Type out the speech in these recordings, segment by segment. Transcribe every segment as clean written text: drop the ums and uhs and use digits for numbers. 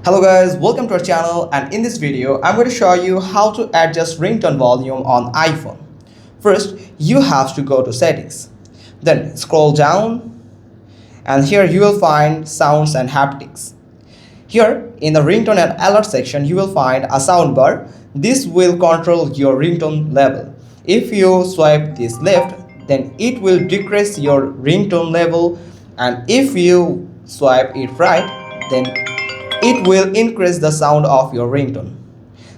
Hello guys, welcome to our channel, and in this video I'm going to show you how to adjust ringtone volume on iPhone. First, you have to go to settings. Then scroll down and here you will find sounds and haptics. Here in the ringtone and alert section you will find a sound bar. This will control your ringtone level. If you swipe this left, then it will decrease your ringtone level, and if you swipe it right, then it will increase the sound of your ringtone.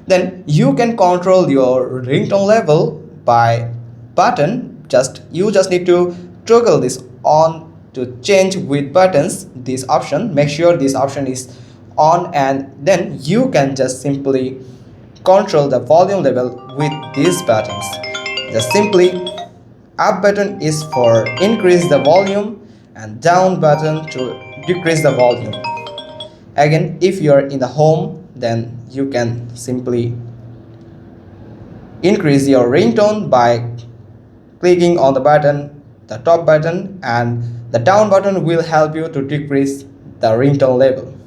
Then you can control your ringtone level by button. You just need to toggle this on to change with buttons. This option, make sure this option is on, and then you can just simply control the volume level with these buttons. Just simply up button is for increase the volume and down button to decrease the volume. Again, if you are in the home, then you can simply increase your ringtone by clicking on the button, the top button, and the down button will help you to decrease the ringtone level.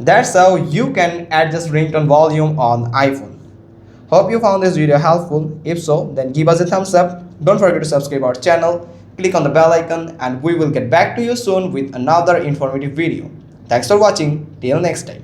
That's how you can adjust ringtone volume on iPhone. Hope you found this video helpful. If so, then give us a thumbs up. Don't forget to subscribe our channel, click on the bell icon, and we will get back to you soon with another informative video. Thanks for watching. Till next time.